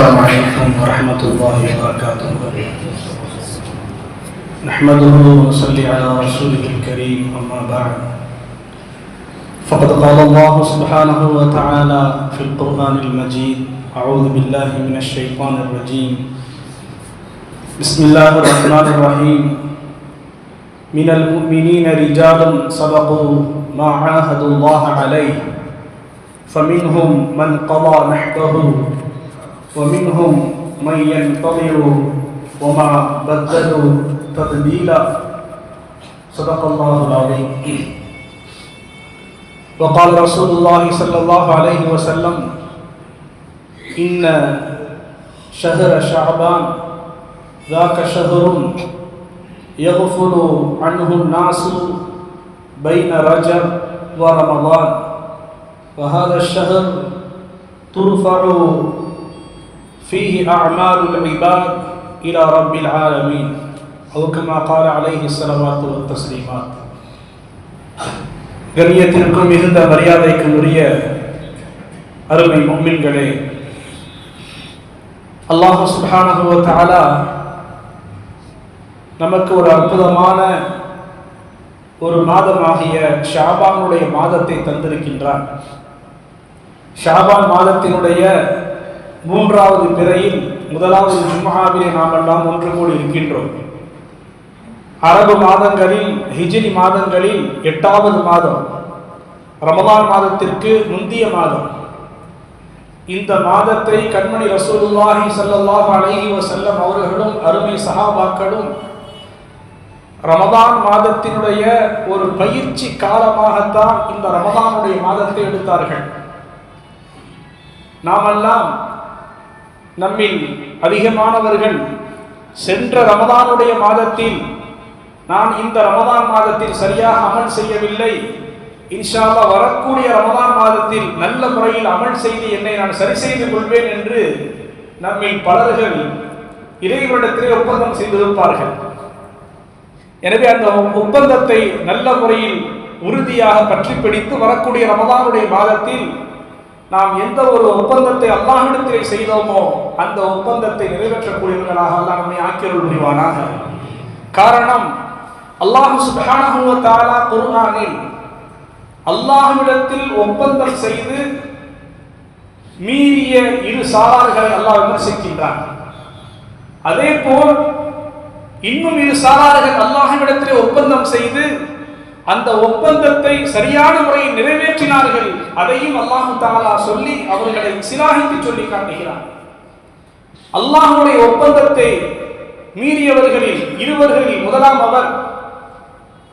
السلام عليكم ورحمة الله وبركاته. نحمده ونصلي على رسوله الكريم، أما بعد، فقد قال الله سبحانه وتعالى في القرآن المجيد: أعوذ بالله من الشيطان الرجيم، بسم الله الرحمن الرحيم. من المؤمنين رجال صدقوا ما عاهدوا الله عليه، فمنهم من قضى نحبه ومنهم من ينتظر وما بدلوا تبديلا. صدق الله العظيم. وقال رسول الله صلى الله عليه وسلم: إن شهر شعبان ذاك شهر يغفل عنه الناس بين رجب ورمضان، وهذا الشهر ترفع فيه أعمال العباد إلى رب العالمين، أو كما قال عليه الصلوات والتسليمات. கண்ணியத்திற்கும் மிகுந்த மரியாதைக்கும் உரிய அருமை முஃமின்களே, அல்லாஹ் சுப்ஹானஹு வ தஆலா நமக்கு ஒரு அற்புதமான ஒரு மாதமாகிய ஷாபானுடைய மாதத்தை தந்திருக்கின்றார். ஷாபான் மாதத்தினுடைய 3வது பிறையில் 1வது ஜும்ஆவிலே நாம் எல்லாம் ஒன்று கூடி இருக்கின்றோம். அரபு மாதங்களில், ஹிஜ்ரி மாதங்களில் 8வது மாதம், ரமலான் மாதத்திற்கு முந்திய மாதம். இந்த மாதத்தை கண்மணி ரசூலுல்லாஹி ஸல்லல்லாஹு அலைஹி வஸல்லம் அவர்களும் அருமை சஹாபாக்களும் ரமலான் மாதத்தினுடைய ஒரு பயிற்சி காலமாகத்தான் இந்த ரமலானுடைய மாதத்தை எடுத்தார்கள். நாமெல்லாம் நம்மில் அதிகமானவர்கள் சென்ற ரமலானுடைய மாதத்தில் நான் இந்த ரமலான் மாதத்தில் சரியாக அமல் செய்யவில்லை, இன்ஷா அல்லாஹ் வரக்கூடிய ரமலான் மாதத்தில் நல்ல முறையில் அமல் செய்து என்னை நான் சரி செய்து கொள்வேன் என்று நம்மில் பலர்கள் இறைவனிடத்திலே ஒப்பந்தம் செய்திருப்பார்கள். எனவே அந்த ஒப்பந்தத்தை நல்ல முறையில் உறுதியாக பற்றி பிடித்து வரக்கூடிய ரமலானுடைய மாதத்தில் நாம் எந்த ஒரு ஒப்பந்தத்தை அல்லாஹ்விடத்திலே செய்தோமோ அந்த ஒப்பந்தத்தை நிறைவேற்றக்கூடியவர்களாக அல்லாஹ் நம்மை ஆக்கியருள் புரிவானாக. காரணம், அல்லாஹ் சுப்ஹானஹு வ தஆலா குர்ஆனில் அல்லாஹ்விடத்தில் ஒப்பந்தம் செய்து மீறிய இரு சாரார்களை அல்லாஹ் விமர்சிக்கின்றான். அதே போல் இன்னும் இரு சாரார்கள் அல்லாஹ்விடத்திலே ஒப்பந்தம் செய்து அந்த ஒப்பந்தத்தை சரியான முறையில் நிறைவேற்றினார்கள், அதையும் அல்லாஹ் தஆலா சொல்லி அவர்களை சிலாகித்து சொல்லி காட்டுகிறார். அல்லாஹ்வுடைய ஒப்பந்தத்தை மீறியவர்களில் இருவர்களில் முதலாம் அவர்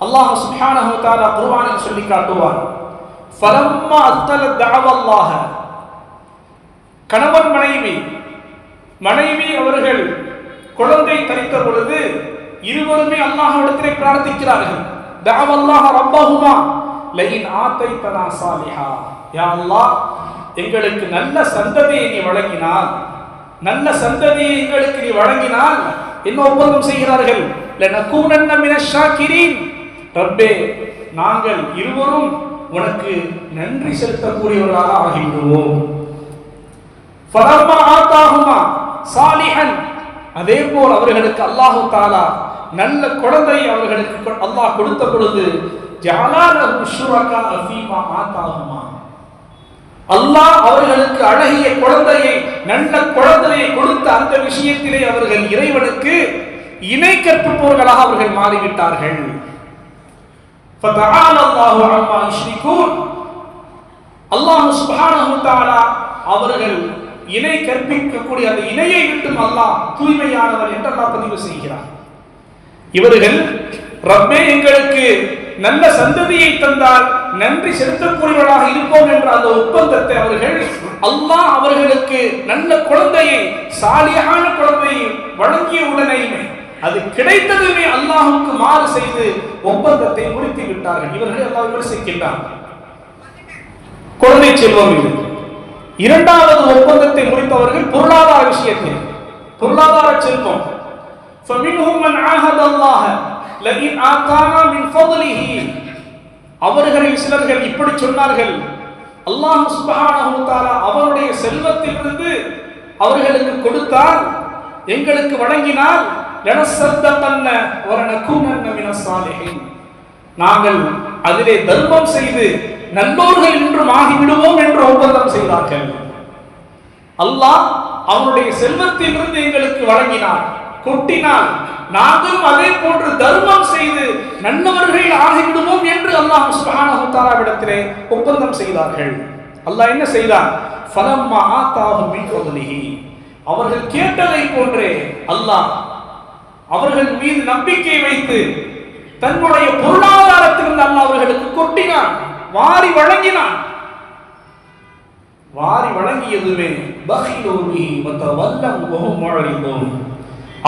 அல்லாஹ் சுப்ஹானஹு வ தஆலா குர்ஆனில் சொல்லி காட்டுவார்: ஃபலம்மா அத்தலத் தஅவல்லாஹ. கணவன் மனைவி அவர்கள் குழந்தை தரித்த பொழுது இருவருமே அல்லாஹ்விடத்திலே பிரார்த்திக்கிறார்கள். தஅவல்லாஹ ரப்பஹுமா லஇன் ஆதைதனா சாலிஹா. யா அல்லாஹ், எங்களுக்கு நல்ல சந்ததியை நீ வழங்கினால், நல்ல சந்ததியை எங்களுக்கு நீ வழங்கினால் என்ன ஒப்பந்தம் செய்கிறார்கள்? லனகூனன்ன மினஷ் ஷாக்கிரீன். ரப்பே, நாங்கள் இருவரும் உனக்கு நன்றி செலுத்தக்கூடியவர்களாக ஆகிவிடுவோம். ஃபலம்மா ஆதாஹுமா சாலிஹன். அதே போல் அவர்களுக்கு அல்லாஹு தஆலா நல்ல குழந்தையை அவர்களுக்கு அல்லாஹ் கொடுத்த பொழுது ஜஅலஹு ஷுரகா ஃபீமா ஆதாஹுமா. அல்லாஹ் அவர்களுக்கு அழகிய குழந்தையை, நல்ல குழந்தையை கொடுத்த அந்த விஷயத்திலே அவர்கள் இறைவனுக்கு இணை கற்பிப்பவர்களாக அவர்கள் மாறிவிட்டார்கள். ஃபதஆலா அல்லாஹு அம்மா யுஷ்ரிகூன். அல்லாஹ் சுப்ஹானஹு வ தஆலா அவர்கள் இணை கற்பிக்கக்கூடிய அந்த இணையை விட்டும் அல்லாஹ் தூய்மையானவர் என்று அல்லாஹ் பதிவு செய்கிறார். இவர்கள் ரப்பே, எங்களுக்கு நல்ல சந்ததியை தந்தால் நன்றி செலுத்தக்கூடியவர்களாக இருப்போம் என்ற அந்த ஒப்பந்தத்தை அவர்கள் அல்லாஹ் அவர்களுக்கு நல்ல குழந்தையை, சாலிஹான குழந்தையை வழங்கிய உடனேயுமே அது கிடைத்ததுமே அல்லாஹ்வுக்கு மாறு செய்து ஒப்பந்தத்தை முறித்து விட்டார்கள். இவர்கள் அல்லாஹ் விமர்சிக்கின்றார். குழந்தை செல்வம் இது. இரண்டாவது ஒப்பந்தத்தை முடித்தவர்கள் பொருளாதார விஷயத்தில், பொருளாதார செல்வம். فَمِنْهُمْ مَنْ عَاهَدَ اللَّهَ لَئِنْ آتَانَا مِنْ فَضْلِهِ. அவர்களில் சிலர்கள் இப்படி சொன்னார்கள்: அல்லாஹ் சுப்ஹானஹு வ தஆலா அவருடைய செல்வத்திலிருந்து அவர்களுக்கு கொடுத்தால், எங்களுக்கு வழங்கினால் நாங்கள் அதிலே தர்மம் செய்து நல்லோர்கள் என்றும் ஆகிவிடுவோம் என்று ஒப்பந்தம் செய்தார்கள். அல்லாஹ் அவனுடைய செல்வத்திலிருந்து எங்களுக்கு வழங்கினார், கொட்டினால் நாங்களும் அதே போன்று தர்மம் செய்து நல்லவர்கள் ஆகிவிடுவோம் என்று அல்லாஹ் சுப்ஹானஹு வ தஆலாவிடத்திலே ஒப்பந்தம் செய்தார்கள். அல்லாஹ் என்ன செய்தான்? ஃபலம்மா ஆதாஹும் மின் ஃபத்லிஹி, அவர்கள் கேட்டதை போன்றே அல்லாஹ் அவர்கள் மீது நம்பிக்கை வைத்து தன்னுடைய பொருளாதாரத்திலிருந்து அல்லாஹ் அவர்களுக்கு கொட்டினான், வாரி வழங்கினான். வாரி வழங்கியதுமே பகிலூனி வதவல்லம் வஹும் முஅரிதுன்,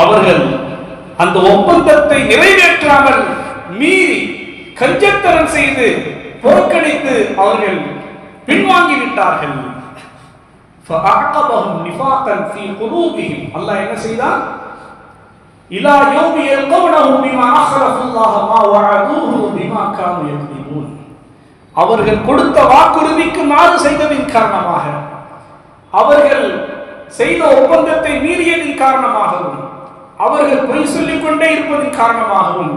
அவர்கள் அந்த ஒப்பந்தத்தை நிறைவேற்றாமல் மீறி கஞ்சத்தனம் செய்து புறக்கணித்து அவர்கள் பின்வாங்கி விட்டார்கள். فَأَعْقَبَهُمْ نِفَاقًا فِي قُلُوبِهِمْ, அல்லாஹ் என்ன செய்தான்? إِلَى يَوْمِ يَلْقَوْنَهُ بِمَا أَخْلَفُوا اللَّهَ مَا وَعَدُوهُ بِمَا كَانُوا يَكْذِبُونَ, அவர்கள் கொடுத்த வாக்குறுதிக்கு மாறு செய்ததின் காரணமாக, அவர்கள் செய்த ஒப்பந்தத்தை மீறியதின் காரணமாகவும், அவர்கள் பொய் சொல்லிக் கொண்டே இருப்பதன் காரணமாகவும்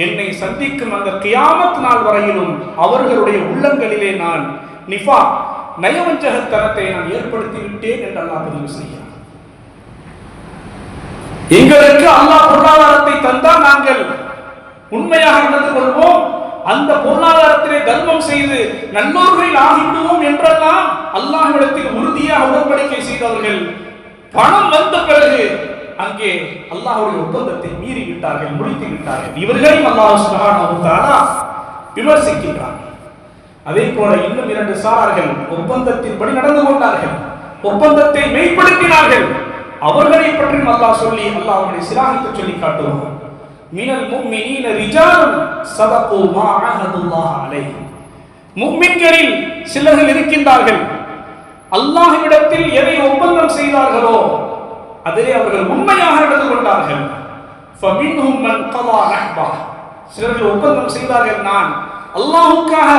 என்னை சந்திக்கும் அந்த கியாமத் நாள் வரையிலும் அவர்களுடைய உள்ளங்களிலே நான் நிஃபா நயவஞ்சகத்தனத்தை நான் ஏற்படுத்தி விட்டேன் என்று அல்லாஹ் பதிவு செய்கிறார். எங்களுக்கு அல்லாஹ் பொருளாதாரத்தை தந்தால் நாங்கள் உண்மையாக நடந்து கொள்வோம், அந்த பொருளாதாரத்திலே தர்மம் செய்து நல்லோர்கள் ஆகிவிடுவோம் என்றெல்லாம் அல்லாஹ்விடத்தில் உறுதியாக உடன்படிக்கை செய்தவர்கள் பணம் வந்த பிறகு அங்கே அல்லாஹ்வுடைய ஒப்பந்தத்தை மீறி விட்டார்கள், முடித்து விட்டார்கள். இவர்களையும் அல்லாஹ் சுப்ஹானஹு வ தஆலா விமர்சிக்கின்றார். அதே போல இன்னும் 2 சாரார்கள் ஒப்பந்தத்தின்படி நடந்து கொண்டார்கள், ஒப்பந்தத்தை மெய்ப்படுத்தினார்கள். அவர்களை பற்றி அல்லாஹ் சொல்லி அல்லாஹ் அவர்களை சிலாகித்து சொல்லி காட்டுவார். மினல் முஃமினீன ரிஜாலுன் ஸதகு மா அஹதுல்லாஹ் அலைஹி, முஃமின்களில் சிலர்கள் இருக்கின்றார்கள், அல்லாஹ்விடத்தில் எதை ஒப்பந்தம் செய்தார்களோ அதிலே அவர்கள் உண்மையாக நடந்து கொண்டார்கள். ஃபமின்ஹும் மன் கதா நஹ்பா, சிலர்கள் ஒப்பந்தம் செய்தார்கள், நான் அல்லாஹ்வுக்காக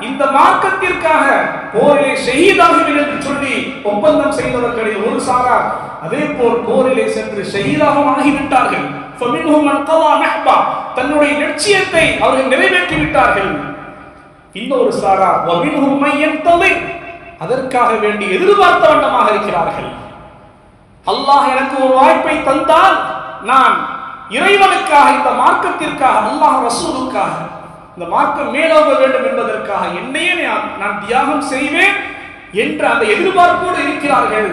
இந்த மார்க்கத்திற்காக போரிலே ஷஹீதாகுவேன் என்று சொல்லி ஒப்பந்தம் செய்தவர்களில் ஒரு சாரார் அதே போல் போரிலே சென்று ஷஹீதாகவும் ஆகிவிட்டார்கள். ஃபமின்ஹும் மன் கதா நஹ்பா, தன்னுடைய லட்சியத்தை அவர்கள் நிறைவேற்றி விட்டார்கள். இன்னொரு சாரார் வமின்ஹும் மை யன்தலிர், அதற்காக வேண்டி எதிர்பார்த்த வண்ணமாக இருக்கிறார்கள். அல்லாஹ் எனக்கு ஒரு வாய்ப்பை தந்தால் நான் இறைவனுக்காக, இந்த மார்க்கத்திற்காக, அல்லாஹ் ரசூலுக்காக, இந்த மார்க்கம் மேலோக வேண்டும் என்பதற்காக என்னையே நான் தியாகம் செய்வேன் என்ற அந்த எதிர்பார்ப்போடு இருக்கிறார்கள்.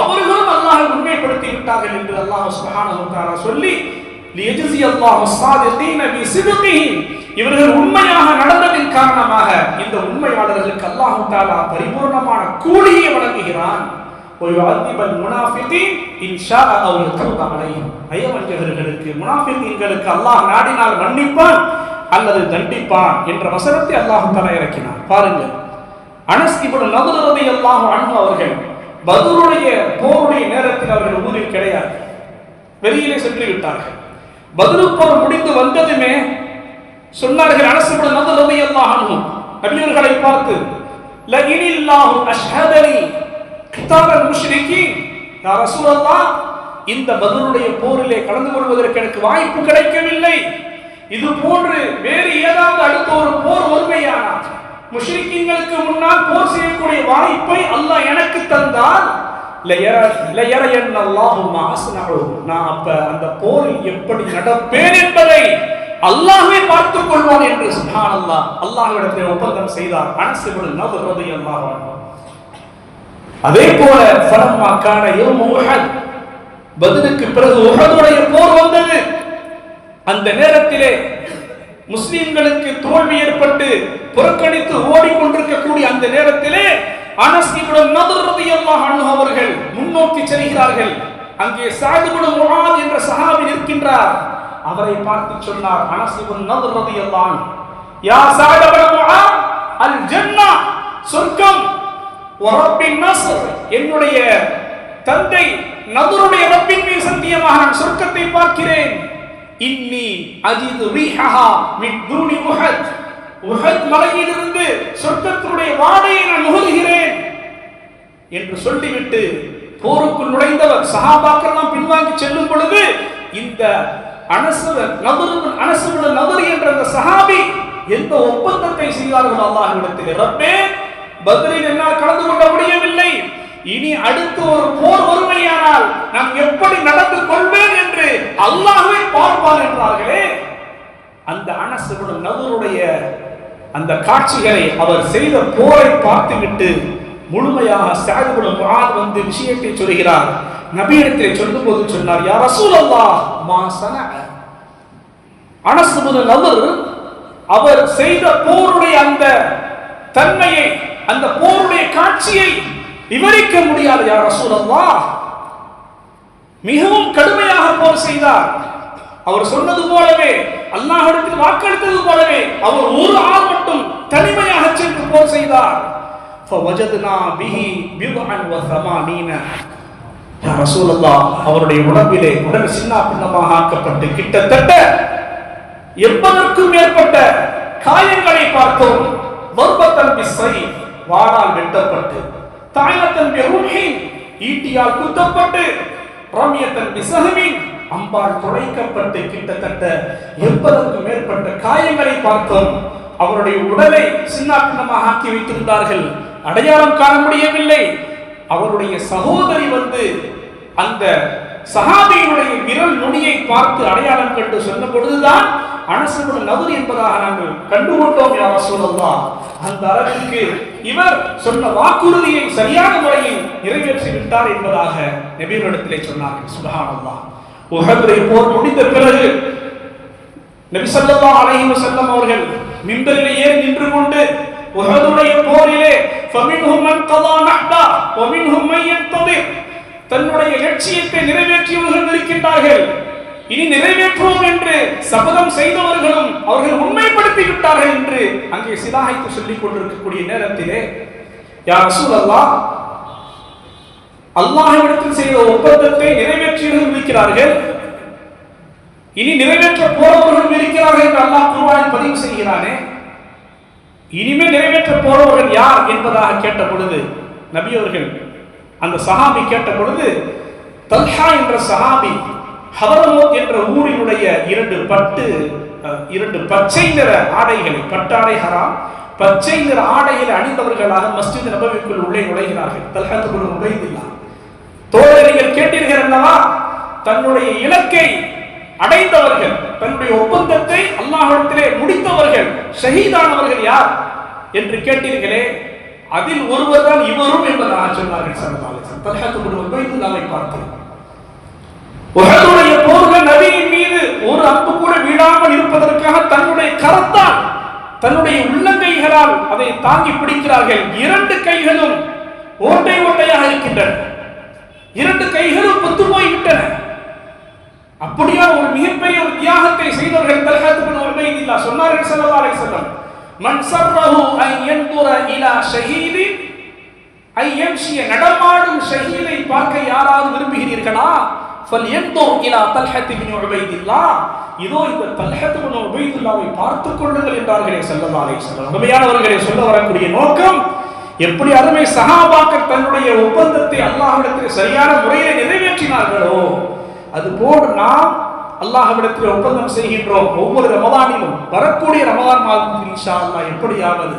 அவர்களும் அல்லாஹ்வை உண்மைப்படுத்தி விட்டார்கள் என்று அல்லாஹ் சுப்ஹானஹு வ தஆலா சொல்லி லியஜ்ஸி அல்லாஹு ஸாதிகீன பிஸித்கிஹிம், இவர்கள் உண்மையாக நடந்ததின் காரணமாக இந்த உண்மையாளர்களுக்கு அல்லாஹ் தஆலா பரிபூர்ணமான கூலியை வழங்குகிறான். வயுஅதிபல் முனாஃபிகீன் இன் ஷாஅ அவ் யதுப அலைஹிம், நயவஞ்சகர்களுக்கு முனாஃபிகீன்களுக்கு அல்லாஹ் நாடினால் மன்னிப்பான் அல்லது தண்டிப்பான் என்ற வசனத்தை அல்லாஹ் தஆலா இறக்கினான். பாருங்கள், அனஸ் இப்னு நத்ர் ரலியல்லாஹு அன்ஹு அவர்கள் பத்ருடைய போருடைய நேரத்தில் அவர்கள் ஊரில் கிடையாது, வெளியிலே சென்று விட்டார்கள். பத்ரு போர் முடிந்து வந்ததுமே சொன்னார்கள், அனஸ் இப்னு நத்ர் ரலியல்லாஹு அன்ஹு நபியவர்களை பார்த்து, லஇனில்லாஹு அஷ்ஹதனி கிதாபல் முஷ்ரிகீன், யா ரசூலல்லாஹ், இந்த பத்ருடைய போரிலே கலந்து கொள்வதற்கு எனக்கு வாய்ப்பு கிடைக்கவில்லை. இது போன்று வேறு ஏதாவது அடுத்த ஒரு போர் ஒருமையானால், முஷ்ரிக்கீன்களுக்கு முன்னால் போர் செய்யக்கூடிய வாய்ப்பை அல்லாஹ் எனக்கு தந்தால், லயரயன்னல்லாஹு மா அஸ்னஉ, நான் அப்ப அந்த போரில் எப்படி நடப்பேன் என்பதை அல்லாஹ்வே பார்த்துக் கொள்வான் என்று சுப்ஹானல்லாஹ் அல்லாஹ்விடத்தில் ஒப்பந்தம் செய்தார் அனஸ் இப்னு நத்ர் ரலியல்லாஹு அன்ஹு. அதே போல ஃபலம்மா கான யௌமு உஹத், பத்ருக்கு பிறகு உஹதுடைய போர் வந்தது. அந்த நேரத்திலே முஸ்லிம்களுக்கு தோல்வி ஏற்பட்டு புறக்கணித்து ஓடிக்கொண்டிருக்கக்கூடிய அந்த நேரத்திலே அனஸ் இப்னு நத்ர் ரலியல்லாஹு அன்ஹு அவர்கள் முன்னோக்கி செல்கிறார்கள். அங்கே சஅத் இப்னு முஆத் என்ற சஹாபி நிற்கின்றார். அவரை பார்த்து சொன்னார் அனஸ் இப்னு நத்ர் ரலியல்லாஹு அன்ஹு, யா சஅத் இப்னு முஆத், அல் ஜன்னah, சொர்க்கம், வ ரப்பின் நஸ்ர், என்னுடைய தந்தை நத்ருடைய ரப்பின் மீது சத்தியமாக நான் சொர்க்கத்தை பார்க்கிறேன். இன்னி அஜிது ரீஹஹா மின் தூனி உஹத், உஹத் மலையிலிருந்து சொர்க்கத்தினுடைய வாடையை நான் நுகர்கிறேன் என்று சொல்லிவிட்டு போருக்குள் நுழைந்தவர். சஹாபாக்கள் எல்லாம் பின்வாங்கி செல்லும் பொழுது இந்த அனஸ் என்ற அந்த சஹாபி எந்த ஒப்பந்தத்தை செய்தார்கள் அல்லாஹ்விடத்தில்? ரப்பே, பத்ரில் என்னால் கலந்து கொள்ள முடியவில்லை, இனி அடுத்து ஒரு போர் வருமையானால் நான் எப்படி நடந்து கொள்வேன் என்று அல்லாஹ்வை பார்ப்பான் என்றார்களே. அந்த அனஸ் இப்னு நதுருடைய அந்த காட்சிகளை அவர் செய்த போரை பார்த்துவிட்டு முழுமையாக சஅத் இப்னு முஆத் வந்து விஷயத்தை சொல்கிறார். நபியிடத்தில் சொல்லும்போது சொன்னார், யா ரசூலல்லாஹ், மா சனஅ. அனஸ் இப்னு நதுர் அவர் செய்த போருடைய அந்த தன்மையை, அந்த போருடைய காட்சியை விவரிக்க முடியாது. யா ரசூலல்லாஹ், மிகவும் கடுமையாக போர் செய்தார். அவர் சொன்னது போலவே, அல்லாஹ்விடத்தில் வாக்களித்தது போலவே அவர் ஒரு ஆள் மட்டும் தனிமையாக சென்று போர் செய்தார். فوجدنا به بضعا وثمانين. யா ரசூலல்லாஹ், அவருடைய உடம்பிலே உடல் சின்ன பின்னமாக ஆக்கப்பட்டு கிட்டத்தட்ட 80க்கும் மேற்பட்ட காயங்களை பார்த்தோம். வர்பத்தன் பிஸ்ஸைஃப், வாளால் வெட்டப்பட்டு, தாயத்தன் பிருஹின், ஈட்டியால் குத்தப்பட்டு, ரமியத்தன் பிஸஹமின், அம்பால் துளைக்கப்பட்டு கிட்டத்தட்ட 80க்கும் மேற்பட்ட காயங்களை பார்த்தோம். அவருடைய உடலை சின்னாபின்னமாக ஆக்கி வைத்திருந்தார்கள். அடையாளம் காண முடியவில்லை. அவருடைய சகோதரி வந்து அந்த சஹாபியினுடைய விரல் நுனியை பார்த்து அடையாளம் கண்டு சொன்ன பொழுதுதான் அனஸ் இப்னு நதுர் என்பதாக நாங்கள் கண்டுகொண்டோம். யா ரசூலல்லாஹ், அந்த அளவிற்கு இவர் சொன்ன வாக்குறுதியை சரியான முறையில் நிறைவேற்றி விட்டார் என்பதாக நபியிடத்திலே சொன்னார்கள். சுப்ஹானல்லாஹ். உஹதுடைய போர் முடிந்த பிறகு நபி ஸல்லல்லாஹு அலைஹி வஸல்லம் அவர்கள் மிம்பரிலே ஏறி நின்று கொண்டு உஹதுடைய போரிலே ஃபமின்ஹும் மன் கதா நஹ்பா வமின்ஹும் மன் யன்ததிர், தன்னுடைய லட்சியத்தை நிறைவேற்றியவர்கள் இருக்கின்றார்கள், இனி நிறைவேற்றுவோம் என்று சபதம் செய்தவர்களும் அவர்கள் உண்மைப்படுத்தி விட்டார்கள் என்று அங்கே சிலாஹைத்து சொல்லிக் கொண்டிருக்கக்கூடிய நேரத்திலே, யா ரசூலல்லாஹ், அல்லாஹ்விடத்தில் செய்த ஒப்பந்தத்தை நிறைவேற்றியவர்கள் இருக்கிறார்கள், இனி நிறைவேற்ற போறவர்களும் இருக்கிறார்கள் என்று அல்லாஹ் குர்ஆனில் பதிவு செய்கிறானே, இனிமேல் நிறைவேற்ற போறவர்கள் யார் என்பதாக கேட்ட பொழுது நபி அவர்கள் அந்த சஹாபி கேட்ட பொழுது, தல்ஹா என்ற சஹாபி ஹதரமோத் என்ற ஊரினுடைய இரண்டு பச்சை நிற ஆடைகளை, பட்டாடை ஹராம், பச்சை நிற ஆடைகளை அணிந்தவர்களாக மஸ்ஜித் நபவிக்குள் உள்ளே நுழைகிறார்கள். தல்ஹா இப்னு உபைதுல்லாஹ், தோழர், நீங்கள் கேட்டீர்கள் அல்லவா, தன்னுடைய இலக்கை அடைந்தவர்கள், தன்னுடைய ஒப்பந்தத்தை அல்லாஹ்விடத்திலே முடித்தவர்கள், ஷஹீதானவர்கள் யார் என்று கேட்டீர்களே, அதில் ஒருவர் தான் இவரும் என்பதாக சொன்னார்கள். ஸல்லல்லாஹு அலைஹி வஸல்லம் தல்ஹா இப்னு உபைதுல்லாஹை பார்த்து, உஹதுடைய போர்கள் நபியின் மீது ஒரு அம்பு கூட வீழாமல் இருப்பதற்காக தன்னுடைய கரத்தால், தன்னுடைய உள்ளங்கைகளால் அதை தாங்கி பிடிக்கிறார்கள். 2 கைகளும் ஓட்டை ஓட்டையாக இருக்கின்றன, 2 கைகளும் பொத்து போய்விட்டன. அப்படியா ஒரு மிகப்பெரிய ஒரு தியாகத்தை செய்தவர்கள் தல்ஹா இப்னு உபைதுல்லாஹ். சொன்னார்கள் ஸல்லல்லாஹு அலைஹி வஸல்லம், மன் ஸர்ரஹு அன் யன்துர இலா ஷஹீதின் ஐ யம்ஷி, நடமாடும் ஷஹீதை பார்க்க யாராவது விரும்புகிறீர்களா, ஃபல்யன்துர் இலா தல்ஹா இப்னு உபைதுல்லாஹ், இதோ இந்த தல்ஹா இப்னு உபைதுல்லாஹை பார்த்துக் கொள்ளுங்கள் என்றார்களே ஸல்லல்லாஹு அலைஹி வஸல்லம். உண்மையானவர்களே, சொல்ல வரக்கூடிய நோக்கம், எப்படி அருமை சஹாபாக்கள் தன்னுடைய ஒப்பந்தத்தை அல்லாஹ்விடத்தில் சரியான முறையில் நிறைவேற்றினார்களோ, அதுபோன்று நாம் அல்லாஹ்விடத்தில் ஒப்பந்தம் செய்கின்றோம். ஒவ்வொரு ரமதானிலும், வரக்கூடிய ரமதான் மாதத்தில் இன்ஷா அல்லாஹ் எப்படியாவது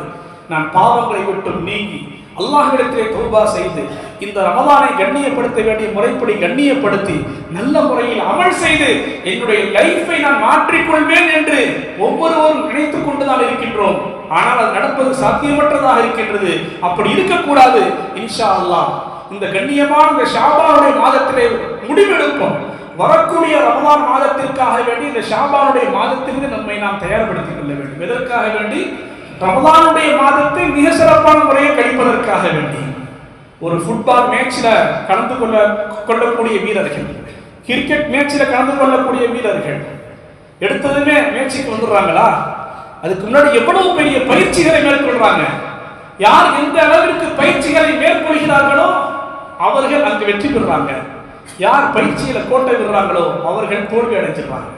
நான் பாவங்களை விட்டு நீங்கி அல்லாஹ்விடத்திலே தௌபா செய்து இந்த ரமதானை கண்ணியப்படுத்த வேண்டிய முறைப்படி கண்ணியப்படுத்தி நல்ல முறையில் அமல் செய்து என்னுடைய லைஃபை நான் மாற்றிக்கொள்வேன் என்று ஒவ்வொருவரும் நினைத்துக் கொண்டுதான் இருக்கின்றோம். ஆனால் அது நடப்பது சாத்தியமற்றதாக இருக்கின்றது. அப்படி இருக்கக்கூடாது. இன்ஷா அல்லாஹ் இந்த கண்ணியமான இந்த ஷாபானுடைய மாதத்திலே முடிவெடுப்போம். வரக்கூடிய ரமதான் மாதத்திற்காக வேண்டி இந்த ஷாபானுடைய மாதத்திற்கு நம்மை நாம் தயார்படுத்திக் கொள்ள வேண்டும். எதற்காக வேண்டி? ரமதானுடைய மாதத்தை மிக சிறப்பான முறையை கழிப்பதற்காக வேண்டி. ஒரு ஃபுட்பால் மேட்ச்ல கலந்து கொள்ளக்கூடிய வீரர்கள், கிரிக்கெட் மேட்ச்ல கலந்து கொள்ளக்கூடிய வீரர்கள் எடுத்ததுமே மேட்சுக்கு வந்துடுறாங்களா? அதுக்கு முன்னாடி எவ்வளவு பெரிய பயிற்சிகளை மேற்கொள்றாங்க. யார் எந்த அளவிற்கு பயிற்சிகளை மேற்கொள்கிறார்களோ அவர்கள் அங்கு வெற்றி பெறுறாங்க. யார் பயிற்சியில கோட்டை விடுறாங்களோ அவர்கள் தோல்வி அடைஞ்சிருவாங்க.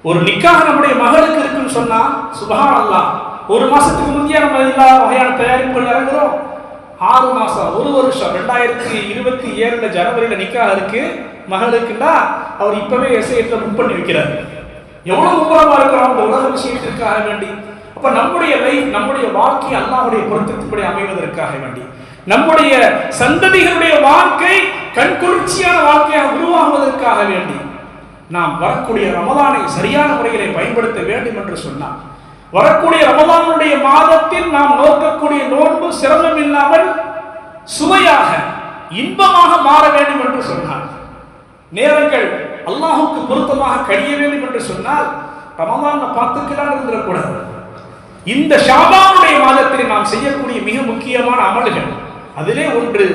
ஒரு நிக்காஹ் நம்முடைய மகளுக்கு இருக்குன்னு சொன்னா சுப்ஹானல்லாஹ், ஒரு மாசத்துக்கு முந்தைய நம்ம எல்லா வகையான தயாரிப்புகள் இறங்குறோம். 6 மாசம், 1 வருஷம், 2027 ஜனவரியில நிக்காஹ் இருக்கு மகளுக்குன்னா அவர் இப்பவே எஸ்ஐஎஃப்ல புக் பண்ணி வைக்கிறார். எவ்வளவு உபரமா இருக்கிறோம் அந்த உலக விஷயத்திற்காக வேண்டி. அப்ப நம்முடைய லைஃப், நம்முடைய வாழ்க்கை அல்லாஹ்வுடைய பொருத்தத்தின்படி அமைவதற்காக வேண்டி, நம்முடைய சந்ததிகளுடைய வாழ்க்கை கண்குளிர்ச்சியான வாழ்க்கையாக உருவாகுவதற்காக வேண்டி நாம் வரக்கூடிய ரமலானை சரியான முறையிலே பயன்படுத்த வேண்டும் என்று சொன்னார். வரக்கூடிய ரமலானுடைய மாதத்தில் நாம் நோக்கக்கூடிய நோன்பு சிரமம் இல்லாமல் சுவையாக இன்பமாக மாற வேண்டும் என்று சொன்னார். நேரங்கள் அல்லாஹுக்கு பொருத்தமாக கழிய வேண்டும் என்று சொன்னால் ரமலானை பார்த்துக்கலாம் இருந்துடக்கூடாது. இந்த ஷாபானுடைய மாதத்தில் நாம் செய்யக்கூடிய மிக முக்கியமான அமல்கள் அதிலே ஒன்று,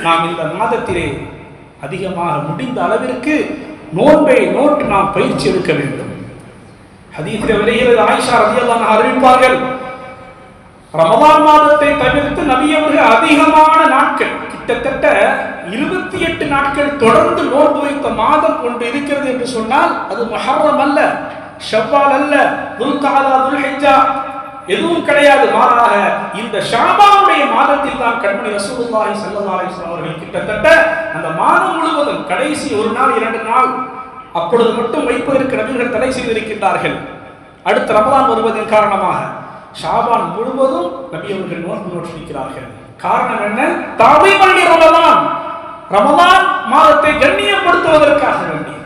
நாம் இந்த மாதத்திலே அதிகமாக முடிந்த அளவிற்கு நோன்பை நோட்டு நாம் பயிற்சி எடுக்க வேண்டும். ஹதீஸில் வருகிறது, ஆயிஷா ரலியல்லாஹு அன்ஹா அறிவிப்பார்கள், ரமலான் மாதத்தை தவிர்த்து நபி அவர்கள் அதிகமான நாட்கள், கிட்டத்தட்ட 28 நாட்கள் தொடர்ந்து நோன்பு வைத்த மாதம் ஒன்று இருக்கிறது என்று சொன்னால் அது முஹர்ரம் அல்ல, ஷவ்வால் அல்ல, துல்காதா, துல்ஹிஜ்ஜா எதுவும் கிடையாது. மாறாக இந்த ஷாபானுடைய மாதத்தில் தான் கண்மணி ரசூலுல்லாஹி ஸல்லல்லாஹு அலைஹி வஸல்லம் அவர்கள் கிட்டத்தட்ட அந்த மாதம் முழுவதும் கடைசி 1 நாள் 2 நாள் அப்பொழுது மட்டும் வைப்பதற்கு நபிகள் தடை செய்திருக்கின்றார்கள். அடுத்த ரமலான் வருவதன் காரணமாக ஷாபான் முழுவதும் நபி அவர்கள் நோன்பு நோற்றிருக்கிறார்கள். காரணம் என்ன? தஅதீமன் ரமலான், ரமலான் மாதத்தை கண்ணியப்படுத்துவதற்காக வேண்டி,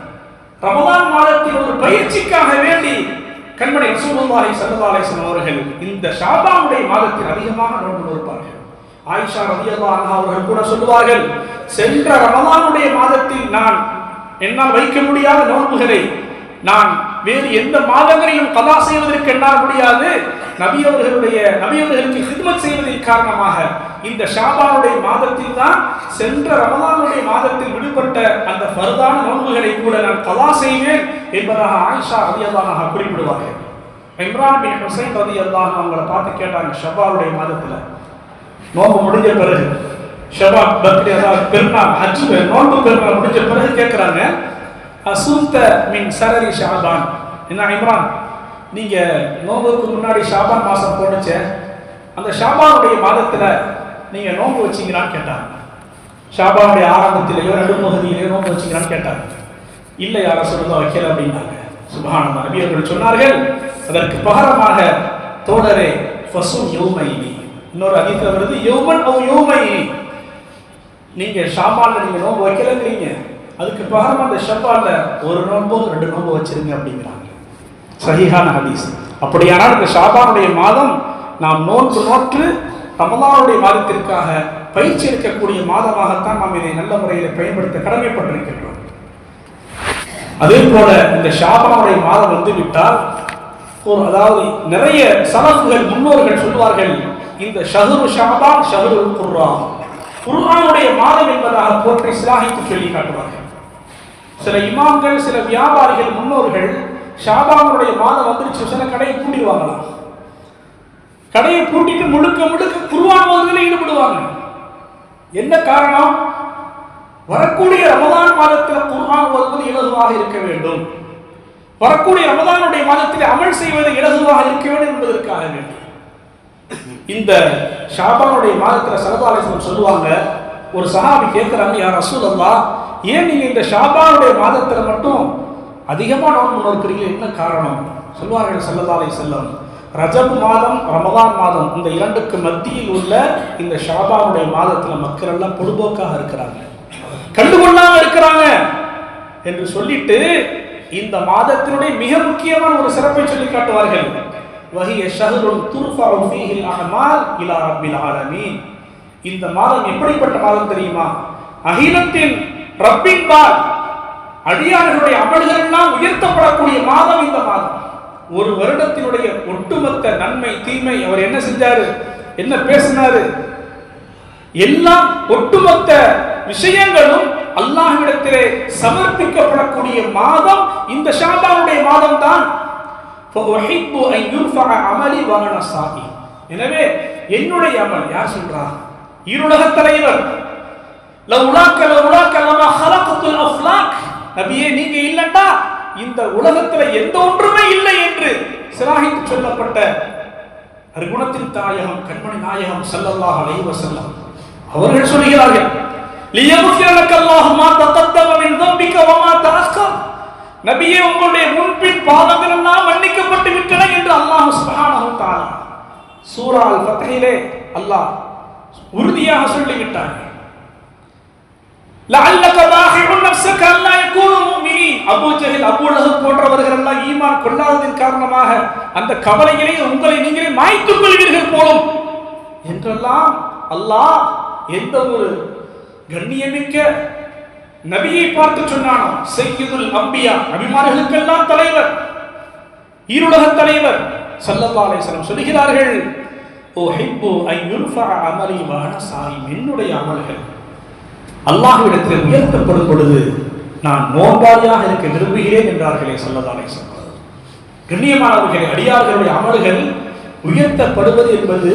ரமலான் மாதத்தில் ஒரு பயிற்சிக்காக வேண்டி கண்மணி ரசூலுல்லாஹி ஸல்லல்லாஹு அலைஹி வஸல்லம் அவர்கள் இந்த ஷாபானுடைய மாதத்தில் அதிகமாக நோன்பு நோற்பார்கள். ஆயிஷா ரலியல்லாஹு அன்ஹா அவர்கள் கூட சொல்லுவார்கள், சென்ற ரமலானுடைய மாதத்தில் நான் என்னால் வைக்க முடியாத நோன்புகளை நான் வேறு எந்த மாதங்களிலும் கதா செய்வதற்கு என்னால் முடியாது. நபி அவர்களுக்கு ஹித்மத் செய்வதன் காரணமாக இந்த ஷாபானுடைய மாதத்தில் தான் சென்ற ரமலானுடைய மாதத்தில் விடுபட்ட அந்த ஃபர்தான நோன்புகளை கூட நான் கதா செய்வேன் என்பதாக ஆயிஷா ரலியல்லாஹு அன்ஹா குறிப்பிடுவார்கள். இம்ரான் பின் ஹுசைன் ரலியல்லாஹு அன்ஹு அவங்களை பார்த்து கேட்டாங்க, ஷவ்வாலுடைய மாதத்தில் நோன்பு முடிஞ்ச பிறகு, ஷவாப் பக்ரி அதாவது பெருநாள் ஹஜ் நோன்பு பெருநாள் முடிஞ்ச பிறகு கேட்கிறாங்க, அசுந்த மின் சரரி ஷாபான், என்ன இம்ரான் நீங்க நோன்புக்கு முன்னாடி ஷாபான் மாசம் போனுச்சே, அந்த ஷாபானுடைய மாதத்துல நீங்க நோன்பு வச்சீங்களான்னு கேட்டாங்க. ஷாபானுடைய ஆரம்பத்திலேயோ நடுப்பகுதியிலேயோ நோன்பு வச்சீங்களான்னு கேட்டாங்க. இல்லை யார சொல்லுதோ வைக்கல அப்படின்னாங்க. சுப்ஹானல்லாஹ், நபி அவர்கள் சொன்னார்கள், அதற்கு பகரமாக தோழரே ஃபஸும் யௌமைனி, இன்னொரு ஹதீஸ்ல வருது யௌமன் அவ் யௌமைனி, நீங்க ஷாபான்ல நீங்க நோன்பு வைக்கலங்கிறீங்க, அதுக்கு பகரமா அந்த ஷவ்வால்ல ஒரு நோன்போ 2 நோன்பு வச்சிருங்க அப்படிங்கிறாங்க. சஹீஹான ஹதீஸ். அப்படியானால் இந்த ஷாபானுடைய மாதம் நாம் நோன்பு நோற்று ரமலானுடைய மாதத்திற்காக பயிற்சி எடுக்கக்கூடிய மாதமாகத்தான் நாம் இதை நல்ல முறையில் பயன்படுத்த கடமைப்பட்டிருக்கின்றோம். அதே போல இந்த ஷாபானுடைய மாதம் வந்துவிட்டால் அதாவது நிறைய சலஃபுகள் முன்னோர்கள் சொல்வார்கள், இந்த ஷஹ்ரு ஷாபான் ஷஹ்ருல் குர்ஆன், குர்ஆனுடைய மாதம் என்பதாக போற்றி சிலாஹித்து சொல்லி காட்டுவார்கள். சில இமாம்கள், சில வியாபாரிகள், முன்னோர்கள் ஷாபானுடைய மாதம் வந்துருச்சு சில கடையை பூட்டிடுவாங்களாம். கடையை பூட்டிட்டு முழுக்க முழுக்க குர்ஆன் ஓதுவதில் ஈடுபடுவாங்க. என்ன காரணம்? வரக்கூடிய ரமலான் மாதத்தில் குர்ஆன் ஓதுவது இலகுவாக இருக்க வேண்டும், வரக்கூடிய ரமலானுடைய மாதத்தில் அமல் செய்வது இலகுவாக இருக்க வேண்டும் என்பதற்காக வேண்டி இந்த ஷாபானுடைய மாதத்தில் ஸல்லல்லாஹு அலைஹி வஸல்லம் சொல்லுவாங்க. ஒரு சஹாபி கேட்கிறாங்க, யா ரசூலல்லாஹ், ஏன் நீங்க இந்த ஷாபானுடைய மாதத்துல மட்டும் அதிகமா நோன்பு நோக்கிறீங்க, என்ன காரணம்? சொல்வார்கள் ஸல்லல்லாஹு அலைஹி வஸல்லம், ரஜப் மாதம் ரமலான் மாதம் இந்த இரண்டுக்கு மத்தியில் உள்ள இந்த ஷாபானுடைய மாதத்துல மக்கள் எல்லாம் பொதுபோக்காக இருக்கிறாங்க, கண்டுகொள்ளாம இருக்கிறாங்க என்று சொல்லிட்டு இந்த மாதத்தினுடைய மிக முக்கியமான ஒரு சிறப்பை சொல்லி காட்டுவார்கள். வஹிய ஷஹ்ருன் துர்ஃபஉ ஃபீஹில் அஅமால் இலா ரப்பில் ஆலமீன். இந்த மாதம் எப்படிப்பட்ட மாதம் தெரியுமா? அகிலத்தின் ரப்பின் பால் அடியார்களுடைய அமல்கள் எல்லாம் உயர்த்தப்படக்கூடிய மாதம் இந்த மாதம். ஒரு வருடத்தினுடைய ஒட்டுமொத்த நன்மை தீமை அவர் என்ன செஞ்சாரு, என்ன பேசினாரு, எல்லாம் ஒட்டுமொத்த விஷயங்களும் அல்லாஹ்விடத்திலே சமர்ப்பிக்கப்படக்கூடிய மாதம் இந்த ஷாபானுடைய மாதம் தான். எனவே என்னுடைய அமல், யார் சொல்றா? இருளக தலைவர், நபியே நீங்க இல்லண்டா இந்த உலகத்துல எந்த ஒன்றுமே இல்லை என்று சிலாஹித்து சொல்லப்பட்ட அருகுணத்தின் தாயகம் கண்மணி நாயகம் ஸல்லல்லாஹு அலைஹி வஸல்லம் அவர்கள் சொல்கிறார்கள், லியக்ஃபிர லக அல்லாஹு மா தகத்தம மின் தம்பிக வ மா தஅக்கர். நபியே, உங்களுடைய முன்பின் பாவங்கள் எல்லாம் மன்னிக்கப்பட்டு விட்டன என்று அல்லாஹ் சுப்ஹானஹு வ தஆலா சூரா அல் ஃபத்ஹிலே அல்லாஹ் உறுதியாக சொல்லிவிட்டார். லஅல்லக பாஹிஉன் நஃப்ஸக அல்லா யகூனு முஃமினீன். அபூ ஜஹல், அபூ லஹப் போன்றவர்கள் எல்லாம் ஈமான் கொள்ளாததின் காரணமாக அந்த கவலையிலே உங்களை நீங்களே மாய்த்துக் கொள்வீர்கள் போலும் என்றெல்லாம் அல்லாஹ் எந்த ஒரு கண்ணியமிக்க நபியை பார்த்து சொன்னானோ, சய்யிதுல் அம்பியா, நபிமார்களுக்கெல்லாம் தலைவர், ஈருலக தலைவர் ஸல்லல்லாஹு அலைஹி வஸல்லம் சொல்கிறார்கள், உஹிப்பு அன் யுர்ஃபஅ அமலி வ அன ஸாயிம். என்னுடைய அமல்கள் அல்லாஹ்விடத்தில் உயர்த்தப்படும் பொழுது நான் நோன்பாளியாக இருக்க விரும்புகிறேன் என்றார்களே ஸல்லல்லாஹு அலைஹி வஸல்லம். கண்ணியமானவர்களே, அடியார்களுடைய அமல்கள் உயர்த்தப்படுவது என்பது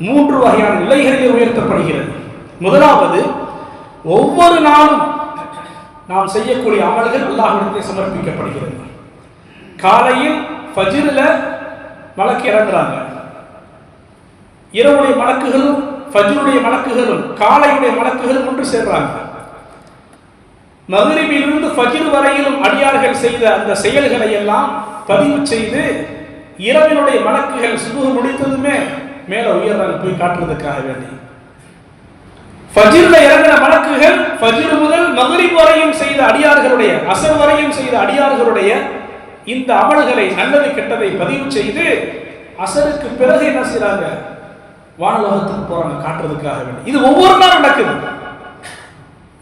3 வகையான நிலைகளிலே உயர்த்தப்படுகிறது. முதலாவது, ஒவ்வொரு நாளும் நாம் செய்யக்கூடிய அமல்கள் அல்லாஹ்விடத்தில் சமர்ப்பிக்கப்படுகிறது. காலையில் ஃபஜ்ர்ல மலக்கு இறங்குறாங்க. இரவுடைய மலக்குகளும் ஃபஜ்ருடைய மலக்குகளும் காலையுடைய மலக்குகளும் ஒன்று சேர்றாங்க. மக்ரிபிலிருந்து ஃபஜ்ர் வரையிலும் அடியார்கள் செய்த அந்த செயல்களை எல்லாம் பதிவு செய்து இரவினுடைய மலக்குகள் சுபஹ் முடித்ததுமே மேல உயர்றாங்க போய் காட்டுறதுக்காக வேண்டி. ஃபஜ்ர்ல இறங்கின மலக்குகள் ஃபஜ்ர் முதல் மக்ரிப் வரையும் செய்த அடியார்களுடைய, அஸர் வரையும் செய்த அடியார்களுடைய இந்த அமல்களை, நல்லது கெட்டதை பதிவு செய்து அஸருக்கு பிறகு என்ன செய்றாங்க, வானலோகத்துக்கு போறாங்க காட்டுறதுக்காக வேண்டி. இது ஒவ்வொரு நாளும் நடக்குது.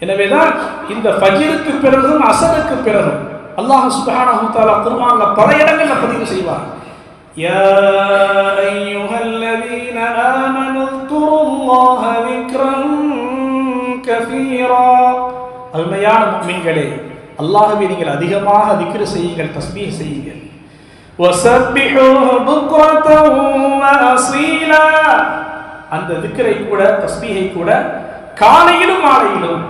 எனவேதான் இந்த ஃபஜ்ருக்கு பிறகும் அஸருக்கு பிறகும் அல்லாஹ் சுப்ஹானஹு வ தஆலா குர்ஆன்ல பல இடங்கள்ல பதிவு செய்வார். யா அய்யுஹல்லதீன ஆமனு ذ்குருல்லாஹ ذிக்ரன் கஸீரா. அருமையான முஃமின்களே, அல்லாஹ்வை நீங்கள் அதிகமாக திக்ர் செய்யுங்கள், தஸ்பீஹ் செய்யுங்கள். வஸப்பிஹூஹு புக்ரத்தன் வ அஸீலா. அந்த திக்ரை கூட, தஸ்பீஹை கூட காலையிலும் மாலையிலும்,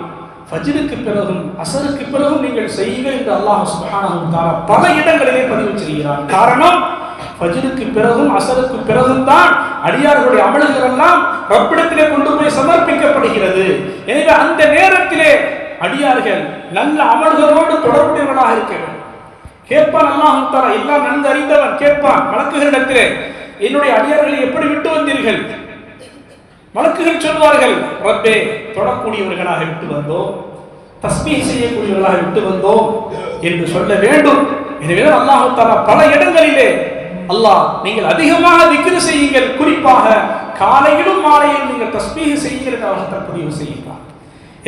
ஃபஜ்ருக்கு பிறகும் அஸருக்கு பிறகும் நீங்கள் செய்யுங்கள் என்று அல்லாஹ் சுப்ஹானஹு வ தஆலா பல இடங்களிலே பதிவு செய்கிறார். காரணம், ஃபஜ்ருக்கு பிறகும் அஸருக்கு பிறகும் தான் அடியார்களுடைய அமல்கள் எல்லாம் ரப்பிடத்திலே கொண்டு போய் சமர்ப்பிக்கப்படுகிறது. எனவே அந்த நேரத்திலே அடியார்கள் நல்ல அமல்களோடு தொடர்புடையவர்களாக இருக்க வேண்டும். கேட்பான் அல்லாஹ் தஆலா, எல்லாம் நன்கு அறிந்தவன், கேட்பான் மலக்குகளிடத்திலே, என்னுடைய அடியார்களை எப்படி விட்டு வந்தீர்கள்? மலக்குகள் சொல்வார்கள், ரப்பே, தொடக்கூடியவர்களாக விட்டு வந்தோம், தஸ்பீஹ் செய்யக்கூடியவர்களாக விட்டு வந்தோம் என்று சொல்ல வேண்டும். எனவே அல்லாஹ் தஆலா பல இடங்களிலே அல்லாஹ் நீங்கள் அதிகமாக திக்ர் செய்யுங்கள், குறிப்பாக காலையிலும் மாலையிலும் நீங்கள் தஸ்பீஹ் செய்யுங்கள் என்று அவர்கள் பதிவு செய்கிறார்.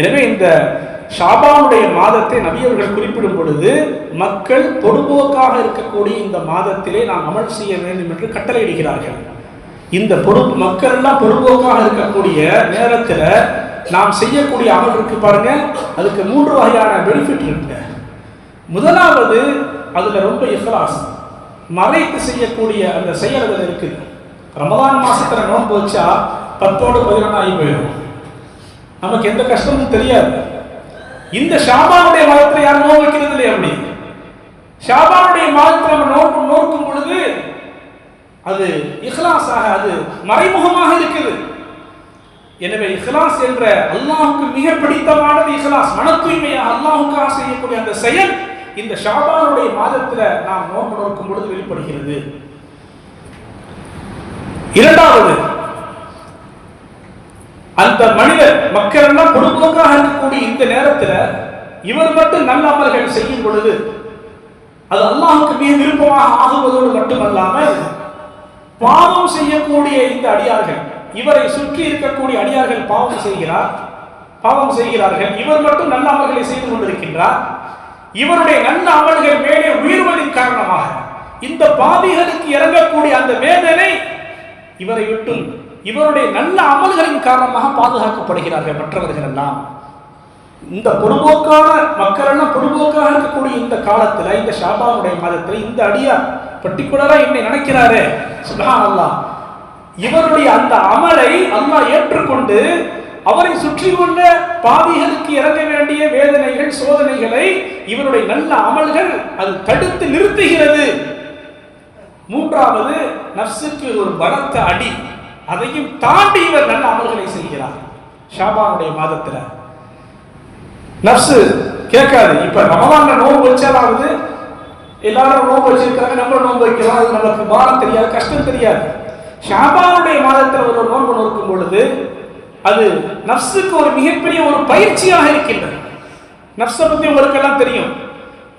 எனவே இந்த ஷாபானுடைய மாதத்தை நபி அவர்கள் குறிப்பிடும் பொழுது மக்கள் பொதுபோக்காக இருக்கக்கூடிய இந்த மாதத்திலே நாம் அமல் செய்ய வேண்டும் என்று கட்டளையிடுகிறார்கள். இந்த மக்கள் எல்லாம் பொதுபோக்காக இருக்கக்கூடிய நேரத்தில் நாம் செய்யக்கூடிய அமல் இருக்கு பாருங்க, அதுக்கு 3 வகையான பெனிஃபிட் இருக்கு. முதலாவது, அதுல ரொம்ப இஹ்லாஸ், மறைத்து செய்யக்கூடிய அந்த செயல் அதில் இருக்குது. ரமலான் மாசத்துல நோன்பு வச்சா 10ஓடு 11 ஆகி போயிடும், நமக்கு எந்த கஷ்டமும் தெரியாது. இந்த ஷாபானுடைய மாதத்துல யாரும் நோன்பு வைக்கிறது இல்லையா? அப்படி ஷாபானுடைய மாதத்துல நம்ம நோக்கும் பொழுது அது இஹ்லாஸாக, அது மறைமுகமாக இருக்குது. எனவே இஹ்லாஸ் என்ற அல்லாஹ்வுக்கு மிக பிடித்தமானது இஹ்லாஸ், மன தூய்மையாக அல்லாஹ்வுக்காக செய்யக்கூடிய அந்த செயல் இந்த ஷாபானுடைய மாதத்துல நாம் நோன்பு நோக்கும் பொழுது வெளிப்படுகிறது. இரண்டாவது, அந்த மனிதர், மக்கள் எல்லாம் பொதுப்போக்காக இருக்கக்கூடிய இந்த நேரத்துல இவர் மட்டும் நல்ல அமல்கள் செய்யும் பொழுது அது அல்லாஹ்வுக்கு மிக விருப்பமாக ஆகுவதோடு மட்டுமல்லாமல் பாவம் செய்யக்கூடிய இந்த அடியார்கள், இவரை சுற்றி இருக்கக்கூடிய அடியார்கள் பாவம் செய்கிறார்கள், இவர் மட்டும் நல்ல அமல்களை செய்து கொண்டிருக்கின்றார். இவருடைய நல்ல அமல்கள் மேலே உயர்வதின் காரணமாக இந்த பாவிகளுக்கு இறங்கக்கூடிய அந்த வேதனை இவரை விட்டும் இவருடைய நல்ல அமல்களின் காரணமாக பாதுகாக்கப்படுகிறார்கள் மற்றவர்கள் எல்லாம். இந்த பொதுபோக்கான மக்கள் எல்லாம் பொதுபோக்காக இருக்கக்கூடிய இந்த காலத்துல, இந்த ஷாபானுடைய மாதத்துல இந்த அடியார் பர்டிகுலரா என்னை நினைக்கிறாரே, சுப்ஹானல்லாஹ், இவருடைய அந்த அமலை அல்லாஹ் ஏற்றுக்கொண்டு அவரை சுற்றி உள்ள பாவிகளுக்கு இறங்க வேண்டிய வேதனைகள், சோதனைகளை இவருடைய நல்ல அமல்கள் அது தடுத்து நிறுத்துகிறது. மூன்றாவது, நஃப்ஸுக்கு ஒரு பலத்த அடி, அதையும் தாண்டி இவர் நல்ல அமல்களை செய்கிறார். ஷாபானுடைய மாதத்துல நஃப்ஸ் கேட்காது. இப்ப ரமலான்ல நோன்பு வச்சாலாவது எல்லாரும் நோன்பு வச்சிருக்காங்க, நம்ம நோன்பு வைக்கலாம், அது நமக்கு பாரம் தெரியாது, கஷ்டம் தெரியாது. ஷாபானுடைய மாதத்துல ஒரு நோன்பு நோக்கும் பொழுது அது நஃப்ஸுக்கு ஒரு மிகப்பெரிய ஒரு பயிற்சியாக இருக்கின்றது. நஃப்ஸை பத்தி உங்களுக்கு எல்லாம் தெரியும்.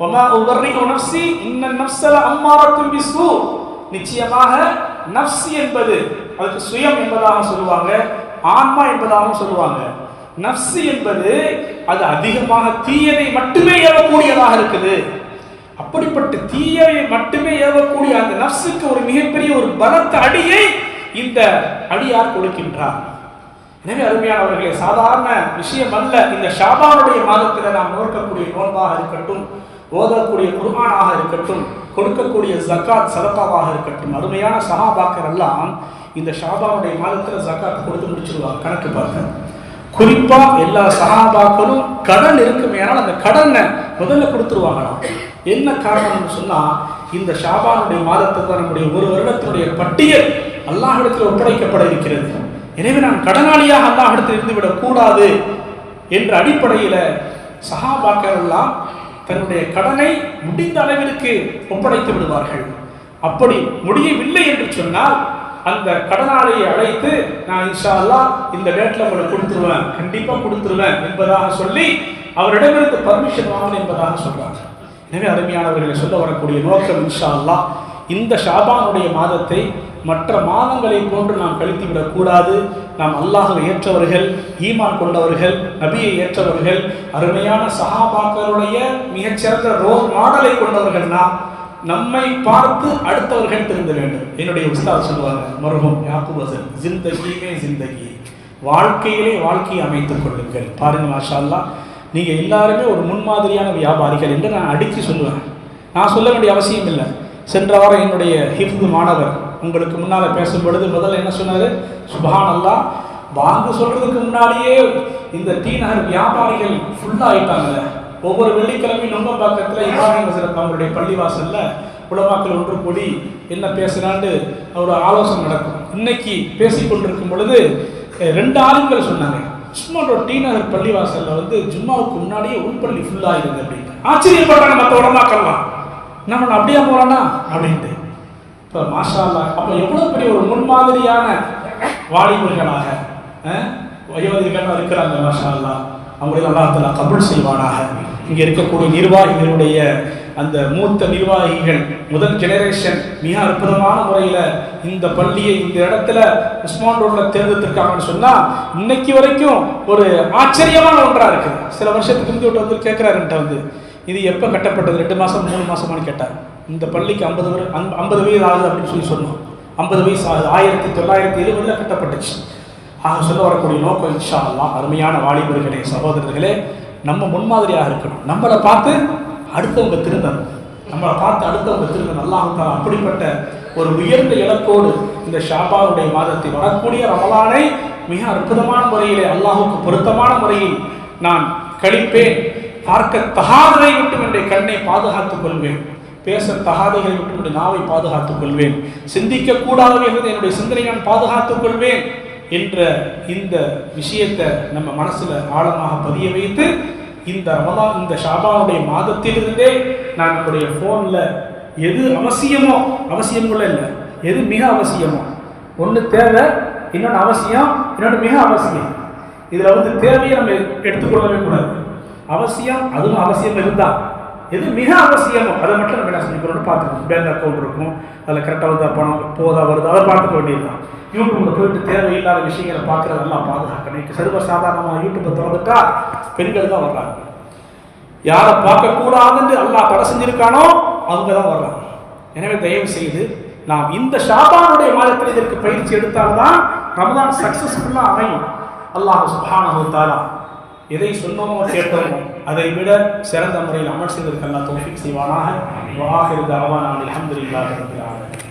வமா உபர்ரிஹு நஃப்ஸி இன்ன நஃப்ஸல அம்மாரத்துன் பிஸ்ஸூ. நிச்சயமாக நஃப்ஸ் என்பது அதுக்கு சுயம் என்பதாக சொல்லுவாங்க, ஆன்மா என்பதாகவும் சொல்லுவாங்க. நஃப்ஸ் என்பது அது அதிகமாக தீயதை மட்டுமே ஏவக்கூடியதாக இருக்குது. அப்படிப்பட்ட தீயை மட்டுமே ஏவக்கூடிய அந்த நஃப்ஸுக்கு ஒரு மிகப்பெரிய ஒரு பலத்த அடியை இந்த அடியார் கொடுக்கின்றார். எனவே அருமையானவர்களே, சாதாரண விஷயம் அல்ல. இந்த ஷாபானுடைய மாதத்தில் நாம் நோக்கக்கூடிய நோன்பாக இருக்கட்டும், ஓதக்கூடிய குர்ஆனாக இருக்கட்டும், கொடுக்கக்கூடிய ஜகாத் சதகாவாக இருக்கட்டும், அருமையான சஹாபாக்கள் எல்லாம் இந்த ஷாபானுடைய மாதத்தில் ஜகாத் கொடுத்து முடிச்சிருவாங்க. கணக்கு பார்க்க குறிப்பா எல்லா சஹாபாக்களும் கடன் இருக்குமே, ஆனால் அந்த கடனை முதல்ல கொடுத்துருவாங்களாம். என்ன காரணம்னு சொன்னா, இந்த ஷாபானுடைய மாதத்துக்கு நம்முடைய ஒரு வருடத்தினுடைய பட்டியல் அல்லாஹ்விடத்தில் ஒப்படைக்கப்பட இருக்கிறது. எனவே நான் கடனாளியாக அல்லாஹ்விடத்தில் இருந்துவிடக் கூடாது என்ற அடிப்படையில் சஹாபாக்கள் எல்லாம் தன்னுடைய கடனை முடிந்த அளவிற்கு ஒப்படைத்து விடுவார்கள். அப்படி முடியவில்லை என்று சொன்னால் அந்த கடனாளியை அழைத்து, நான் இன்ஷா அல்லாஹ் இந்த டேட்ல உங்களுக்கு கொடுத்துருவேன், கண்டிப்பா கொடுத்துருவேன் என்பதாக சொல்லி அவரிடமிருந்து பர்மிஷன் வாங்கணும் என்பதாக சொல்றாங்க. எனவே அருமையானவர்களை சொல்ல வரக்கூடிய நோக்கம் இன்ஷா அல்லாஹ் இந்த ஷாபானுடைய மாதத்தை மற்ற மாதங்களை போன்று நாம் கழித்துவிடக் கூடாது. நாம் அல்லாஹ்வை ஏற்றவர்கள், ஈமான் கொண்டவர்கள், நபியை ஏற்றவர்கள், அருமையான சஹாபாக்களுடைய மிகச்சிறந்த ரோல் மாடலை கொண்டவர்கள். நாம் நம்மை பார்த்து அடுத்தவர்கள் திருந்த வேண்டும். என்னுடைய உஸ்தாத் சொல்லுவாங்க, மர்ஹூம் யாக்கூப் ஹசன், ஜிந்தகீமே ஜிந்தகி, வாழ்க்கையிலே வாழ்க்கையை அமைத்துக் கொள்ளுங்கள். பாருங்க மாஷா அல்லாஹ், நீங்க எல்லாருமே ஒரு முன்மாதிரியான வியாபாரிகள் என்று நான் அடித்து சொல்லுவேன். நான் சொல்ல வேண்டிய அவசியம் இல்லை. சென்ற வாரம் என்னுடைய ஹிஃப்து மாணவர் உங்களுக்கு முன்னால் பேசும் பொழுது முதல்ல என்ன சொன்னார்? சுப்ஹான் அல்லாஹ், வாங்க சொல்றதுக்கு முன்னாடியே இந்த டி நகர் வியாபாரிகள் ஃபுல்லாக ஆயிட்டாங்க. ஒவ்வொரு வெள்ளிக்கிழமையும் நுங்கம்பாக்கத்தில் இப்ராஹிம் ஹசரத் அவங்களுடைய பள்ளிவாசலில் உலமாக்கள் ஒன்று கூடி என்ன பேசுகிறான்னு ஒரு ஆலோசனை நடக்கும். இன்னைக்கு பேசிக்கொண்டிருக்கும் பொழுது 2 ஆளுங்கள் சொன்னாங்க, சும்மா டி நகர் பள்ளிவாசலில் ஜும்மாவுக்கு முன்னாடியே உள்பள்ளி ஃபுல்லாக இருக்குது அப்படின்னு. ஆச்சரியப்பட்டாங்க மற்ற உலமாக்கள்லாம், நம்ம அப்படியே போகிறானா அப்படின்ட்டு. இப்போ மாஷா அல்லாஹ், அப்போ எவ்வளோ பெரிய ஒரு முன்மாதிரியான வாலிபர்களாக வயோதிகளாக இருக்கிறாங்க. மாஷா அல்லாஹ், அவங்களை அல்லாஹ் தஆலா கபூல் செய்வானாக. இங்கே இருக்கக்கூடிய நிர்வாகிகளுடைய அந்த மூத்த நிர்வாகிகள், முதல் ஜெனரேஷன் மிக அற்புதமான முறையில் இந்த பள்ளியை இந்த இடத்துல உஸ்மான் ரோட்ல தேர்ந்தெடுத்திருக்காங்கன்னு சொன்னால் இன்னைக்கு வரைக்கும் ஒரு ஆச்சரியமான ஒன்றாக இருக்குது. சில வருஷத்துக்கு முந்தைய கேட்குறாருன்ட்டு இது எப்போ கட்டப்பட்டது, 2 மாதம் 3 மாதமானு கேட்டார். இந்த பள்ளிக்கு 50 வயது ஆகுது அப்படின்னு சொன்னோம். 50 வயசு ஆகுது, 1970 கட்டப்பட்டுச்சு. ஆக சொல்ல வரக்கூடிய நோக்கம் இன்ஷா அல்லாஹ், அருமையான வாலிபர்களே, சகோதரர்களே, நம்ம முன்மாதிரியாக இருக்கணும். நம்மளை பார்த்து அடுத்தவங்க திருந்தணும், நம்மளை பார்த்து அடுத்தவங்க திருந்தணும். அல்லாஹ் தஆலா அப்படிப்பட்ட ஒரு உயர்ந்த இலக்கோடு இந்த ஷாபானுடைய மாதத்தை, வரக்கூடிய ரமலானை மிக அற்புதமான முறையிலே அல்லாஹுக்கு பொருத்தமான முறையில் நான் கழிப்பேன். பார்க்க தகாததை விட்டும் என்னுடைய கண்ணை பாதுகாத்துக் கொள்வேன், பேச தகாதைகளை விட்டு என்னுடைய நாவை பாதுகாத்துக் கொள்வேன், சிந்திக்க கூடாது என்பதை என்னுடைய சிந்தனை நான் பாதுகாத்துக் கொள்வேன் என்ற இந்த விஷயத்தை நம்ம மனசுல ஆழமாக பதிய வைத்து இந்த ரமலான், இந்த ஷாபானுடைய மாதத்திலிருந்தே நான் நம்முடைய போன்ல எது அவசியமோ, அவசியமுள்ள இல்லை, எது மிக அவசியமோ, ஒன்று தேவை, இன்னொன்று அவசியம், இன்னொன்று மிக அவசியம். இதுல தேவையை நம்ம எடுத்துக்கொள்ளவே கூடாது. அவசியம், அதுவும் அவசியம் இருந்தால் எது மிக அவசியமோ அதை மட்டும் நம்ம என்ன செஞ்சுக்கணும்னு பார்த்துக்கணும். பேங்க் அக்கௌண்ட் இருக்கும், அதில் கரெக்டாக பணம் போதா வருது, அதை பார்த்துக்க வேண்டியதுதான். யூடியூப்ல போயிட்டு தேவையில்லாத விஷயங்களை பார்க்கறதெல்லாம் பாதுகாக்கணும். சர்வசாதாரணமாக யூடியூப்பை திறந்துட்டா பெண்கள் தான் வர்றாங்க. யாரை பார்க்கக்கூடாதுன்னு அல்லாஹ் தடை செஞ்சிருக்கானோ அவங்க தான் வர்றாங்க. எனவே தயவு செய்து நாம் இந்த ஷாபானுடைய மாதத்தில் இதற்கு பயிற்சி எடுத்தால்தான் ரமதான் சக்சஸ்ஃபுல்லாக அமையும். அல்லாஹ் சுப்ஹானஹு வ தஆலா எதை சொன்னோமோ கேட்டோமோ அதை விட சிறந்த முறையில் அமல் செய்வதற்கு அல்லாஹ் தௌஃபீக் செய்வானாக. வ ஆகிரு தஅவானா அல்ஹம்துலில்லாஹி ரப்பில் ஆலமீன்.